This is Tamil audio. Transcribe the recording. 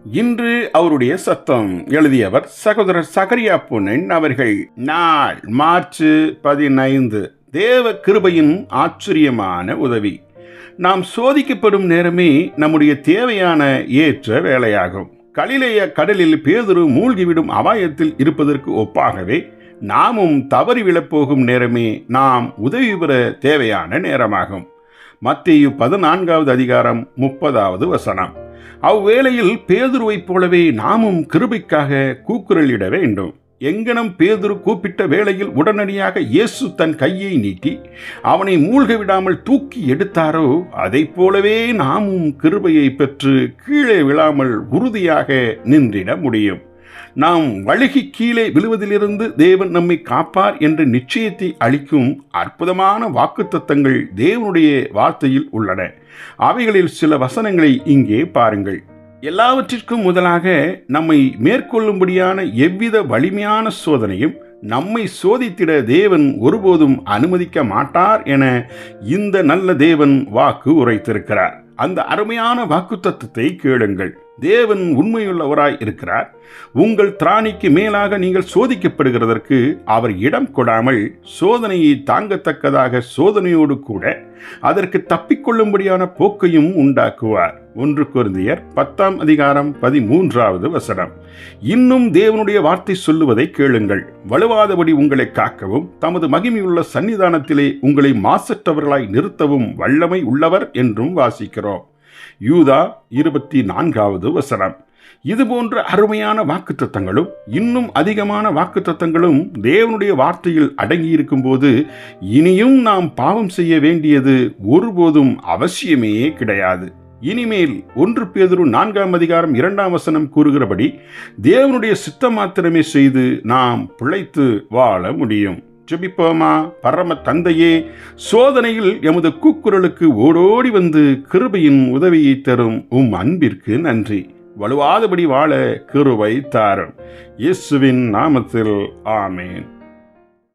இன்று அவருடைய சத்தம். எழுதியவர் சகோதரர் சகரியா பொன்னன் அவர்கள். நாள் மார்ச் 15. தேவ கிருபையின் ஆச்சரியமான உதவி. நாம் சோதிக்கப்படும் நேரமே நம்முடைய தேவையான ஏற்ற வேலையாகும். கலிலேய கடலில் பேதுரு மூழ்கிவிடும் அபாயத்தில் இருப்பதற்கு ஒப்பாகவே நாமும் தவறி விழப்போகும் நேரமே நாம் உதவி பெற தேவையான நேரமாகும். மத்தேயு 14வது அதிகாரம் 30வது வசனம். அவ்வேளையில் பேதுருவைப் போலவே நாமும் கிருபைக்காக கூக்குரலிட வேண்டும். எங்கனம் பேதுரு கூப்பிட்ட வேளையில் உடனடியாக இயேசு தன் கையை நீட்டி அவனை மூழ்க விடாமல் தூக்கி எடுத்தாரோ, அதைப் போலவே நாமும் கிருபையை பெற்று கீழே விழாமல் உறுதியாக நின்றிட முடியும். நாம் வழுகி கீழே விழுவதிலிருந்து தேவன் நம்மை காப்பார் என்ற நிச்சயத்தை அளிக்கும் அற்புதமான வாக்குத்தத்தங்கள் தேவனுடைய வார்த்தையில் உள்ளன. அவைகளில் சில வசனங்களை இங்கே பாருங்கள். எல்லாவற்றிற்கும் முதலாக நம்மை மேற்கொள்ளும்படியான எவ்வித வலிமையான சோதனையும் நம்மை சோதித்திட தேவன் ஒருபோதும் அனுமதிக்க மாட்டார் என இந்த நல்ல தேவன் வாக்கு உரைத்திருக்கிறார். அந்த அருமையான வாக்குத்தத்தத்தை கேளுங்கள். தேவன் உண்மையுள்ளவராய் இருக்கிறார். உங்கள் திராணிக்கு மேலாக நீங்கள் சோதிக்கப்படுகிறதற்கு அவர் இடம் கொடாமல் சோதனையை தாங்கத்தக்கதாக சோதனையோடு கூட அதற்கு தப்பிக்கொள்ளும்படியான போக்கையும் உண்டாக்குவார். 1 கொரிந்தியர் 10ஆம் அதிகாரம் 13வது வசனம். இன்னும் தேவனுடைய வார்த்தை சொல்லுவதை கேளுங்கள். வலுவாதபடி உங்களை காக்கவும் தமது மகிமையுள்ள சன்னிதானத்திலே உங்களை மாசற்றவர்களாய் நிறுத்தவும் வல்லமை உள்ளவர் என்றும் வாசிக்கிறோம். யூதா 24வது வசனம். இதுபோன்ற அருமையான வாக்குத்தத்தங்களும் இன்னும் அதிகமான வாக்குத்தத்தங்களும் தேவனுடைய வார்த்தையில் அடங்கியிருக்கும் போது இனியும் நாம் பாவம் செய்ய வேண்டியது ஒருபோதும் அவசியமே கிடையாது. இனிமேல் 1 பேதுரு 4ஆம் அதிகாரம் 2ஆம் வசனம் கூறுகிறபடி தேவனுடைய சித்தம் மாத்திரமே செய்து நாம் பிழைத்து வாழ முடியும். ஜெபிப்போமா. பரம தந்தையே, சோதனையில் எமது கூக்குரலுக்கு ஓடோடி வந்து கிருபையின் உதவியை தரும் உம் அன்பிற்கு நன்றி. வலுவாதபடி வாழ கிருபை தாரும். இயேசுவின் நாமத்தில் ஆமேன்.